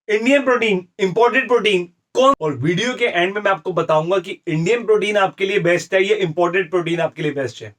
Indian protein, imported protein कौन, और video के एंड में मैं आपको बताऊंगा कि इंडियन प्रोटीन आपके लिए बेस्ट है या इंपोर्टेड प्रोटीन आपके लिए बेस्ट है।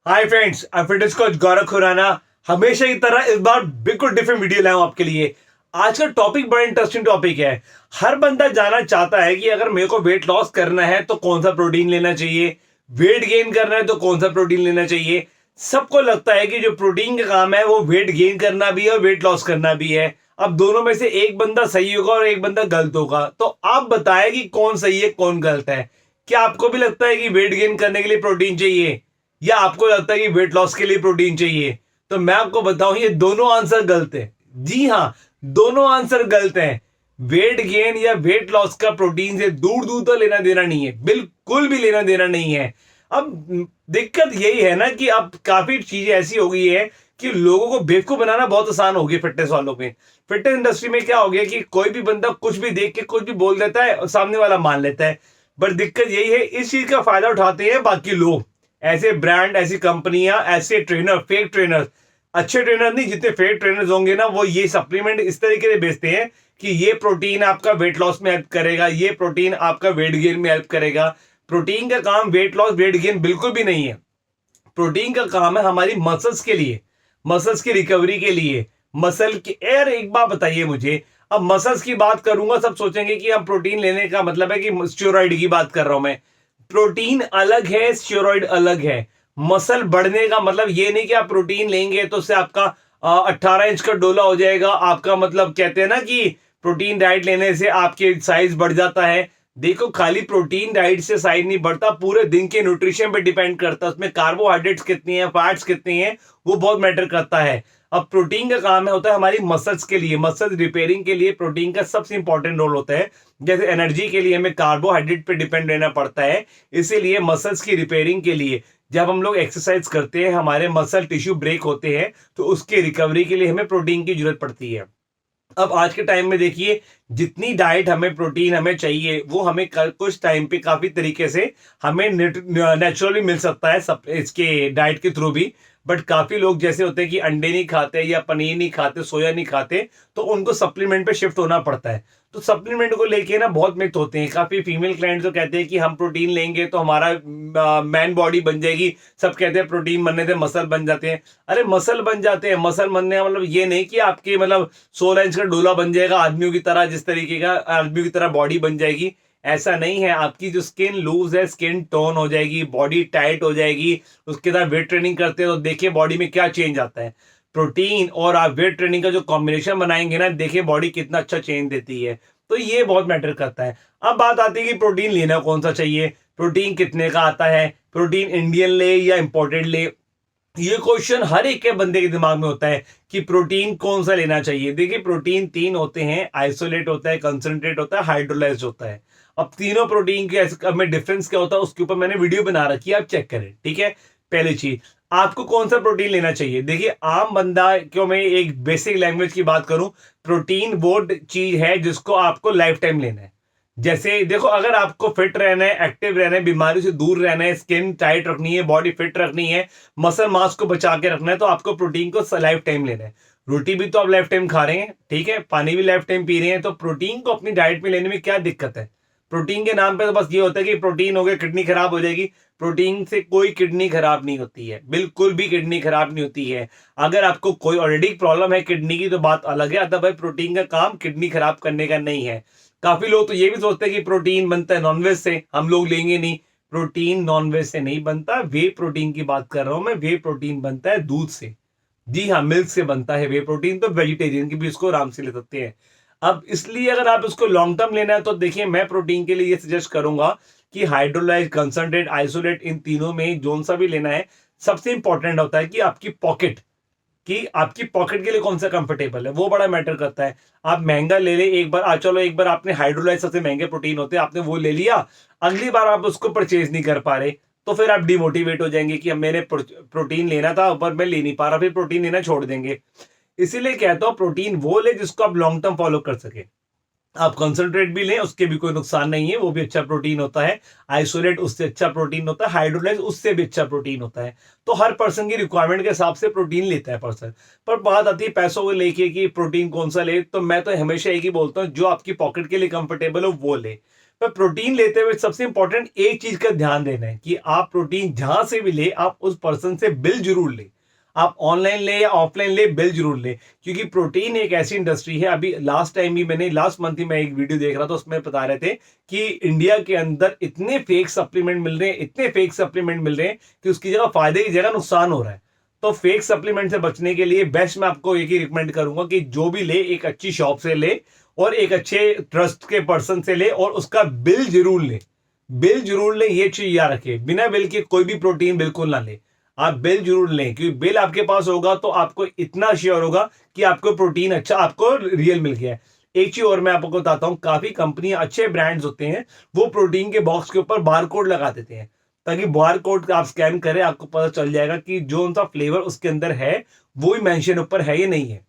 Hi friends, I fitness coach Gaurav Khurana हमेशा की तरह इस बार बिल्कुल डिफरेंट वीडियो लाया हूं आपके लिए। आज का टॉपिक बड़ा इंटरेस्टिंग टॉपिक है। हर बंदा जानना चाहता है कि अगर मेरे को वेट लॉस करना है तो कौन सा प्रोटीन लेना चाहिए, वेट गेन करना है तो कौन सा प्रोटीन लेना चाहिए। सबको लगता है कि जो प्रोटीन का काम है वो वेट गेन करना भी है और वेट लॉस करना भी है। अब दोनों में से एक बंदा सही होगा और एक बंदा गलत होगा, तो आप बताएं कि कौन सही है कौन गलत है। क्या आपको भी लगता है कि वेट गेन करने के लिए प्रोटीन चाहिए या आपको लगता है कि वेट लॉस के लिए प्रोटीन चाहिए? तो मैं आपको बताऊं, ये दोनों आंसर गलत है। जी हाँ, दोनों आंसर गलत हैं। वेट गेन या वेट लॉस का प्रोटीन से दूर दूर तक लेना देना नहीं है, बिल्कुल भी लेना देना नहीं है। अब दिक्कत यही है ना कि अब काफी चीजें ऐसी हो गई है कि लोगों को बेवकूफ बनाना बहुत आसान हो गया फिटनेस वालों पे। फिटनेस इंडस्ट्री में क्या हो गया कि कोई भी बंदा कुछ भी देख के कुछ भी बोल देता है और सामने वाला मान लेता है। पर दिक्कत यही है, इस चीज का फायदा उठाते हैं बाकी लोग, ऐसे ब्रांड, ऐसी कंपनियां, ऐसे ट्रेनर, फेक ट्रेनर। अच्छे ट्रेनर नहीं, जितने फेक ट्रेनर्स होंगे ना, वो ये सप्लीमेंट इस तरीके से बेचते हैं कि ये प्रोटीन आपका वेट लॉस में हेल्प करेगा, ये प्रोटीन आपका वेट गेन में हेल्प करेगा। प्रोटीन का काम वेट लॉस वेट गेन बिल्कुल भी नहीं है। प्रोटीन का काम है हमारी मसल्स के लिए, मसल्स की रिकवरी के लिए, मसल की। यार एक बात बताइए मुझे, अब मसल्स की बात करूंगा सब सोचेंगे कि हम प्रोटीन लेने का मतलब है कि स्टेरॉइड की बात कर रहा हूं मैं। प्रोटीन अलग है, स्टेरॉइड अलग है। मसल बढ़ने का मतलब ये नहीं कि आप प्रोटीन लेंगे तो उससे आपका 18 इंच का डोला हो जाएगा। आपका मतलब कहते हैं ना कि प्रोटीन डाइट लेने से आपके साइज बढ़ जाता है। देखो, खाली प्रोटीन डाइट से साइज नहीं बढ़ता, पूरे दिन के न्यूट्रिशन पे डिपेंड करता है। उसमें कार्बोहाइड्रेट्स कितनी है, फैट्स कितनी है, वो बहुत मैटर करता है। अब प्रोटीन का काम है होता है हमारी मसल्स के लिए, मसल्स रिपेयरिंग के लिए प्रोटीन का सबसे इंपॉर्टेंट रोल होता है। जैसे एनर्जी के लिए हमें कार्बोहाइड्रेट पे डिपेंड रहना पड़ता है, इसीलिए मसल्स की रिपेयरिंग के लिए जब हम लोग एक्सरसाइज करते हैं, हमारे मसल टिश्यू ब्रेक होते हैं, तो उसके रिकवरी के लिए हमें प्रोटीन की जरूरत पड़ती है। अब आज के टाइम में देखिए, जितनी डाइट हमें प्रोटीन हमें चाहिए वो हमें कुछ टाइम पे काफी तरीके से हमें नेचुरली मिल सकता है, सब इसके डाइट के थ्रू भी। बट काफी लोग जैसे होते हैं कि अंडे नहीं खाते या पनीर नहीं खाते, सोया नहीं खाते, तो उनको सप्लीमेंट पे शिफ्ट होना पड़ता है। तो सप्लीमेंट को लेके ना बहुत मिथ होते हैं। काफी फीमेल क्लाइंट जो कहते हैं कि हम प्रोटीन लेंगे तो हमारा मैन बॉडी बन जाएगी। सब कहते हैं प्रोटीन बनने से मसल बन जाते हैं। अरे मसल बन जाते हैं, मसल बनने का मतलब ये नहीं कि आपके मतलब 16 इंच का डोला बन जाएगा आदमियों की तरह, जिस तरीके का आदमियों की तरह बॉडी बन जाएगी। ऐसा नहीं है। आपकी जो स्किन लूज है, स्किन टोन हो जाएगी, बॉडी टाइट हो जाएगी। उसके बाद वेट ट्रेनिंग करते हैं तो देखिए बॉडी में क्या चेंज आता है। प्रोटीन और आप वेट ट्रेनिंग का जो कॉम्बिनेशन बनाएंगे ना, देखिए बॉडी कितना अच्छा चेंज देती है। तो ये बहुत मैटर करता है। अब बात आती है कि प्रोटीन लेना कौन सा चाहिए, प्रोटीन कितने का आता है, प्रोटीन इंडियन ले या इंपोर्टेड ले। ये क्वेश्चन हर एक के बंदे के दिमाग में होता है कि प्रोटीन कौन सा लेना चाहिए। देखिए, प्रोटीन तीन होते हैं, आइसोलेट होता है, कंसंट्रेट होता है, हाइड्रोलाइज्ड होता है। अब तीनों प्रोटीन के में डिफरेंस क्या होता है उसके ऊपर मैंने वीडियो बना रखी है, आप चेक करें, ठीक है। पहली चीज, आपको कौन सा प्रोटीन लेना चाहिए। देखिए, आम बंदा क्यों, मैं एक बेसिक लैंग्वेज की बात करूं, प्रोटीन वो चीज है जिसको आपको लाइफ टाइम लेना है। जैसे देखो, अगर आपको फिट रहना है, एक्टिव रहना है, बीमारी से दूर रहना है, स्किन टाइट रखनी है, बॉडी फिट रखनी है, मसल मास को बचा के रखना है, तो आपको प्रोटीन को लाइफ टाइम लेना है। रोटी भी तो आप लाइफ टाइम खा रहे हैं, ठीक है, पानी भी लाइफ टाइम पी रहे हैं, तो प्रोटीन को अपनी डाइट में लेने में क्या दिक्कत है। प्रोटीन के नाम पे तो बस ये होता है कि प्रोटीन हो गया किडनी खराब हो जाएगी। प्रोटीन से कोई किडनी खराब नहीं होती है, बिल्कुल भी किडनी खराब नहीं होती है। अगर आपको कोई ऑलरेडी प्रॉब्लम है किडनी की तो बात अलग है, अदरवाइज प्रोटीन का काम किडनी खराब करने का नहीं है। काफी लोग तो ये भी सोचते हैं कि प्रोटीन बनता है नॉनवेज से, हम लोग लेंगे नहीं। प्रोटीन नॉनवेज से नहीं बनता, वे प्रोटीन की बात कर रहा हूं मैं। वे प्रोटीन बनता है दूध से। जी हाँ, मिल्क से बनता है वे प्रोटीन। तो वेजिटेरियन की भी इसको आराम से ले सकते हैं। अब इसलिए अगर आप इसको लॉन्ग टर्म लेना है तो देखिए, मैं प्रोटीन के लिए ये सजेस्ट करूंगा कि हाइड्रोलाइज, कंसंट्रेट, आइसोलेट, इन तीनों में जोन सा भी लेना है। सबसे इंपॉर्टेंट होता है कि आपकी पॉकेट के लिए कौन सा कंफर्टेबल है, वो बड़ा मैटर करता है। आप महंगा ले ले एक बार, चलो एक बार आपने हाइड्रोलाइज, सबसे महंगे प्रोटीन होते हैं, आपने वो ले लिया, अगली बार आप उसको परचेज नहीं कर पा रहे, तो फिर आप डिमोटिवेट हो जाएंगे कि अब मैंने प्रोटीन लेना था पर मैं ले नहीं पा रहा, फिर प्रोटीन लेना छोड़ देंगे। इसीलिए कहता हूं प्रोटीन वो ले जिसको आप लॉन्ग टर्म फॉलो कर सके। आप कंसंट्रेट भी लें, उसके भी कोई नुकसान नहीं है, वो भी अच्छा प्रोटीन होता है। आइसोलेट उससे अच्छा प्रोटीन होता है, हाइड्रोलाइज उससे भी अच्छा प्रोटीन होता है। तो हर पर्सन की रिक्वायरमेंट के हिसाब से प्रोटीन लेता है पर्सन। पर बात आती है पैसों को लेके कि प्रोटीन कौन सा ले, तो मैं तो हमेशा एक ही बोलता हूँ, जो आपकी पॉकेट के लिए कंफर्टेबल हो वो ले। पर प्रोटीन लेते हुए सबसे इंपॉर्टेंट एक चीज का ध्यान देना है कि आप प्रोटीन जहां से भी ले, आप उस पर्सन से बिल जरूर ले। आप ऑनलाइन ले या ऑफलाइन ले, बिल जरूर ले। क्योंकि प्रोटीन एक ऐसी इंडस्ट्री है, अभी लास्ट टाइम भी मैंने लास्ट मंथ ही मैं एक वीडियो देख रहा था, उसमें बता रहे थे कि इंडिया के अंदर इतने फेक सप्लीमेंट मिल रहे हैं, इतने फेक सप्लीमेंट मिल रहे हैं कि उसकी जगह फायदे की जगह नुकसान हो रहा है। तो फेक सप्लीमेंट से बचने के लिए बेस्ट मैं आपको एक ही रिकमेंड करूंगा कि जो भी ले, एक अच्छी शॉप से ले और एक अच्छे ट्रस्ट के पर्सन से ले, और उसका बिल जरूर ले। बिल जरूर ले, ये चीज याद रखे, बिना बिल के कोई भी प्रोटीन बिल्कुल ना ले। आप बिल जरूर लें, क्योंकि बिल आपके पास होगा तो आपको इतना श्योर होगा कि आपको प्रोटीन अच्छा, आपको रियल मिल गया है। एक चीज और मैं आपको बताता हूं, काफी कंपनियां, अच्छे ब्रांड्स होते हैं, वो प्रोटीन के बॉक्स के ऊपर बार कोड लगा देते हैं, ताकि बार कोड आप स्कैन करें, आपको पता चल जाएगा कि जो उनका फ्लेवर उसके अंदर है वो ही मेंशन ऊपर है या नहीं है।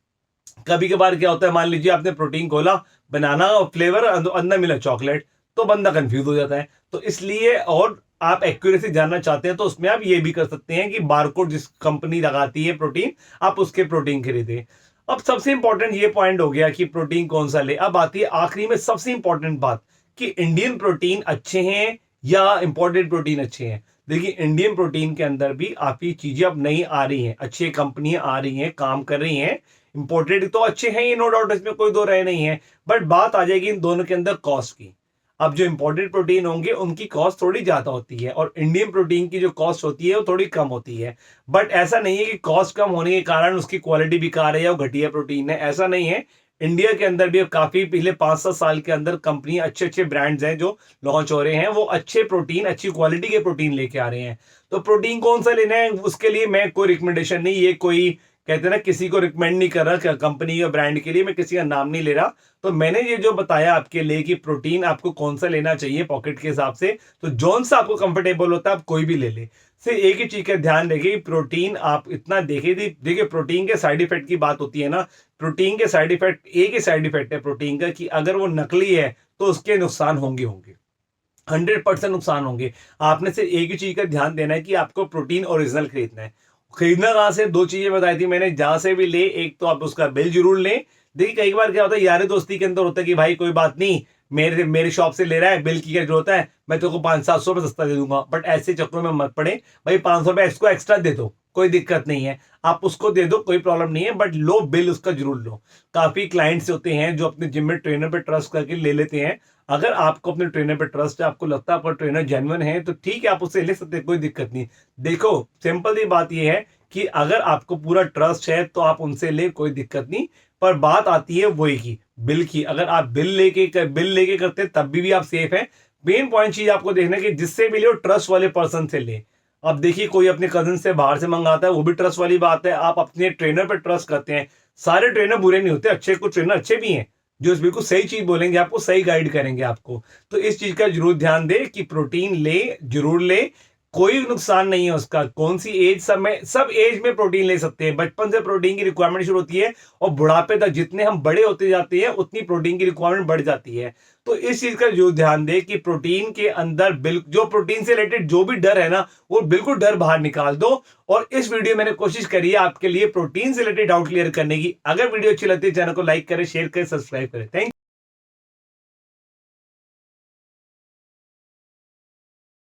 कभी कभार क्या होता है, मान लीजिए आपने प्रोटीन खोला, बनाना फ्लेवर, अंदर मिला चॉकलेट, तो बंदा कंफ्यूज हो जाता है। तो इसलिए, और आप एक्यूरेसी जानना चाहते हैं तो उसमें आप ये भी कर सकते हैं कि बारकोड जिस कंपनी लगाती है प्रोटीन, आप उसके प्रोटीन खरीदें। अब सबसे इंपॉर्टेंट ये पॉइंट हो गया कि प्रोटीन कौन सा ले। अब आती है आखिरी में सबसे इंपॉर्टेंट बात कि इंडियन प्रोटीन अच्छे हैं या इंपोर्टेड प्रोटीन अच्छे हैं। देखिए, इंडियन प्रोटीन के अंदर भी काफी चीजें अब नई आ रही हैं, अच्छी कंपनियां आ रही हैं, काम कर रही हैं। इंपोर्टेड तो अच्छे हैं, ये नो डाउट, इसमें कोई दो राय नहीं है। बट बात आ जाएगी इन दोनों के अंदर कॉस्ट की। अब जो इंपोर्टेड प्रोटीन होंगे उनकी कॉस्ट थोड़ी ज्यादा होती है, और इंडियन प्रोटीन की जो कॉस्ट होती है वो थोड़ी कम होती है। बट ऐसा नहीं है कि कॉस्ट कम होने के कारण उसकी क्वालिटी बेकार है या वो घटिया प्रोटीन है, ऐसा नहीं है। इंडिया के अंदर भी अब काफी पिछले 5-7 साल के अंदर कंपनियां, अच्छे अच्छे ब्रांड्स हैं जो लॉन्च हो रहे हैं, वो अच्छे प्रोटीन, अच्छी क्वालिटी के प्रोटीन लेके आ रहे हैं। तो प्रोटीन कौन सा लेना है, उसके लिए मैं कोई रिकमेंडेशन नहीं, ये कोई कहते हैं ना, किसी को रिकमेंड नहीं कर रहा कंपनी या ब्रांड के लिए, मैं किसी का नाम नहीं ले रहा। तो मैंने ये जो बताया आपके लिए कि प्रोटीन आपको कौन सा लेना चाहिए पॉकेट के हिसाब से, तो जौन सा आपको कंफर्टेबल होता है आप कोई भी ले ले। सिर्फ एक ही चीज का ध्यान रखिए, प्रोटीन आप इतना देखिए प्रोटीन के साइड इफेक्ट की बात होती है ना, प्रोटीन के साइड इफेक्ट, एक ही साइड इफेक्ट है प्रोटीन का कि अगर वो नकली है तो उसके नुकसान होंगे होंगे, 100% नुकसान होंगे। आपने सिर्फ एक ही चीज का ध्यान देना है कि आपको प्रोटीन ओरिजिनल खरीदना है। खरीदना कहां से, दो चीजें बताई थी मैंने, जहां से भी ले, एक तो आप उसका बिल जरूर लें। देखिए, कई बार क्या होता है, यारी दोस्ती के अंदर होता है कि भाई कोई बात नहीं, मेरे शॉप से ले रहा है, बिल की क्या जरूरत है, मैं तेरे को 500-700 रुपये सस्ता दे दूंगा। बट ऐसे चक्करों में मत पड़े, भाई 500 रुपये इसको एक्स्ट्रा दे दो, कोई दिक्कत नहीं है, आप उसको दे दो, कोई प्रॉब्लम नहीं है, बट लो बिल उसका जरूर लो। काफी क्लाइंट्स होते हैं जो अपने जिम में ट्रेनर पे ट्रस्ट करके ले लेते हैं। अगर आपको अपने ट्रेनर पे ट्रस्ट है, आपको लगता है आपका ट्रेनर जेन्युइन है, तो ठीक है, आप उससे ले सकते हैं, कोई दिक्कत नहीं। देखो, सिंपल सी बात यह है कि अगर आपको पूरा ट्रस्ट है तो आप उनसे ले, कोई दिक्कत नहीं। पर बात आती है वही की, बिल की। अगर आप बिल लेके करते हैं तब भी आप सेफ हैं। मेन पॉइंट चीज आपको देखना है कि जिससे भी ले वो ट्रस्ट वाले पर्सन से ले। अब देखिए, कोई अपने कजिन से बाहर से मंगाता है, वो भी ट्रस्ट वाली बात है। आप अपने ट्रेनर पर ट्रस्ट करते हैं, सारे ट्रेनर बुरे नहीं होते, अच्छे कुछ ट्रेनर अच्छे भी हैं जो बिल्कुल सही चीज बोलेंगे, आपको सही गाइड करेंगे आपको। तो इस चीज का जरूर ध्यान दे कि प्रोटीन ले, जरूर ले, कोई नुकसान नहीं है उसका। कौन सी एज, सब एज में प्रोटीन ले सकते हैं। बचपन से प्रोटीन की रिक्वायरमेंट शुरू होती है और बुढ़ापे तक जितने हम बड़े होते जाते हैं उतनी प्रोटीन की रिक्वायरमेंट बढ़ जाती है। तो इस चीज का जो ध्यान दे कि प्रोटीन के अंदर जो प्रोटीन से रिलेटेड जो भी डर है ना, वो बिल्कुल डर बाहर निकाल दो। और इस वीडियो मैंने कोशिश करी है आपके लिए प्रोटीन से रिलेटेड डाउट क्लियर करने की। अगर वीडियो अच्छी लगती है, चैनल को लाइक करें, शेयर करें, सब्सक्राइब करें। थैंक